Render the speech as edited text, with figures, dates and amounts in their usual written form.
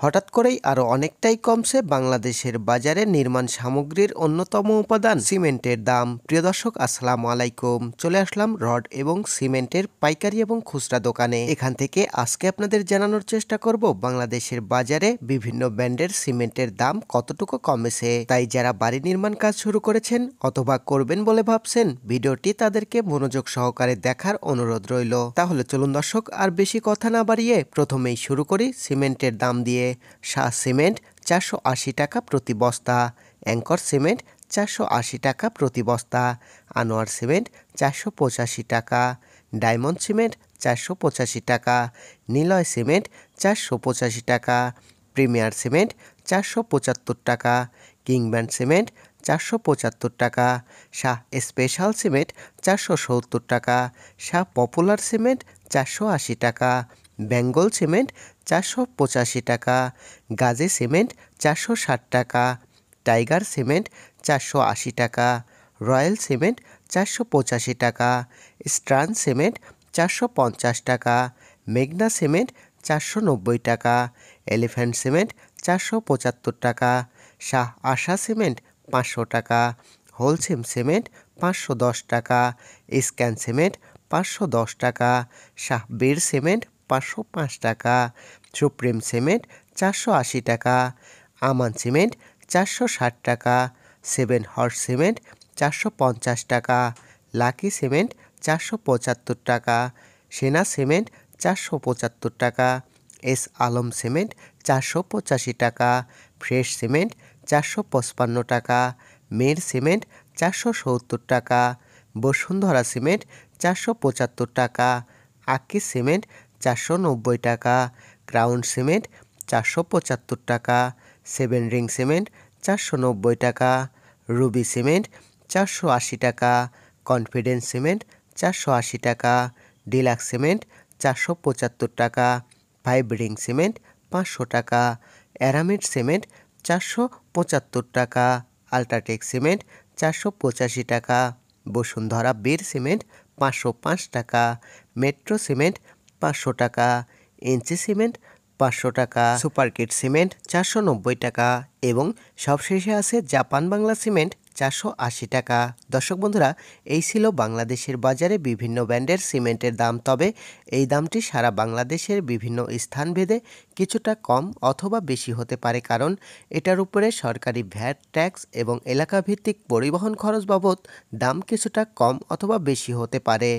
হঠাৎ করেই আরও অনেকটাই কমছে বাংলাদেশের বাজারে নির্মাণ সামগ্রীর অন্যতম উপাদান সিমেন্টের দাম। প্রিয় দর্শক, আসসালামু আলাইকুম। চলে আসলাম রড এবং সিমেন্টের পাইকারি এবং খুচরা দোকানে। এখান থেকে আজকে আপনাদের জানানোর চেষ্টা করব বাংলাদেশের বাজারে বিভিন্ন ব্র্যান্ডের সিমেন্টের দাম কতটুকু কমেছে। তাই যারা বাড়ি নির্মাণ কাজ শুরু করেছেন অথবা করবেন বলে ভাবছেন, ভিডিওটি তাদেরকে মনোযোগ সহকারে দেখার অনুরোধ রইল। তাহলে চলুন দর্শক, আর বেশি কথা না বাড়িয়ে প্রথমেই শুরু করি সিমেন্টের দাম দিয়ে। শাহ সিমেন্ট 480 টাকা প্রতি বস্তা, অ্যাঙ্কর সিমেন্ট 480 টাকা প্রতি বস্তা, আনোয়ার সিমেন্ট 485 টাকা, ডায়মন্ড সিমেন্ট 485 টাকা, নিলয় সিমেন্ট 485 টাকা, প্রিমিয়ার সিমেন্ট 475 টাকা, কিংব্যান্ড সিমেন্ট 475 টাকা, শাহ স্পেশাল সিমেন্ট 470 টাকা, শাহ পপুলার সিমেন্ট 480 টাকা, বেঙ্গল সিমেন্ট 485 টাকা, গাজী সিমেন্ট 460 টাকা, টাইগার সিমেন্ট 480 টাকা, রয়্যাল সিমেন্ট 485 টাকা, স্ট্রান সিমেন্ট 450 টাকা, মেঘনা সিমেন্ট 490 টাকা, এলিফ্যান্ট সিমেন্ট 475 টাকা, শাহ আশা সিমেন্ট 500 টাকা, হোলসেম সিমেন্ট 510 টাকা, স্ক্যান সিমেন্ট 510 টাকা, শাহ বীর সিমেন্ট 505 টাকা, সুপ্রিম সিমেন্ট 480 টাকা, আমান সিমেন্ট 460 টাকা, সেভেন হর্স সিমেন্ট 450 টাকা, লাকি সিমেন্ট 475 টাকা, সেনা সিমেন্ট 475 টাকা, এস আলম সিমেন্ট 485 টাকা, ফ্রেশ সিমেন্ট 455 টাকা, মের সিমেন্ট 470 টাকা, বসুন্ধরা সিমেন্ট 475 টাকা, আক্কি সিমেন্ট 490 টাকা, ক্রাউন সিমেন্ট 475 টাকা, সেভেন রিং সিমেন্ট 490 টাকা, রুবি সিমেন্ট 480 টাকা, কনফিডেন্স সিমেন্ট 480 টাকা, ডিলাক্স সিমেন্ট 475 টাকা, ফাইভ রিং সিমেন্ট 500 টাকা, অ্যারামিড সিমেন্ট 475 টাকা, আল্ট্রাটেক সিমেন্ট 485 টাকা, বসুন্ধরা বীর সিমেন্ট 505 টাকা, মেট্রো সিমেন্ট 500 টাকা, এনসি সিমেন্ট 500 টাকা, সুপারকিট সিমেন্ট 490 টাকা এবং সবশেষে আছে জাপান বাংলা সিমেন্ট 480 টাকা। দর্শক বন্ধুরা, এই ছিল বাংলাদেশের বাজারে বিভিন্ন ব্র্যান্ডের সিমেন্টের দাম। তবে এই দামটি সারা বাংলাদেশের বিভিন্ন স্থানভেদে কিছুটা কম অথবা বেশি হতে পারে, কারণ এটার উপরে সরকারি ভ্যাট, ট্যাক্স এবং এলাকাভিত্তিক পরিবহন খরচ বাবদ দাম কিছুটা কম অথবা বেশি হতে পারে।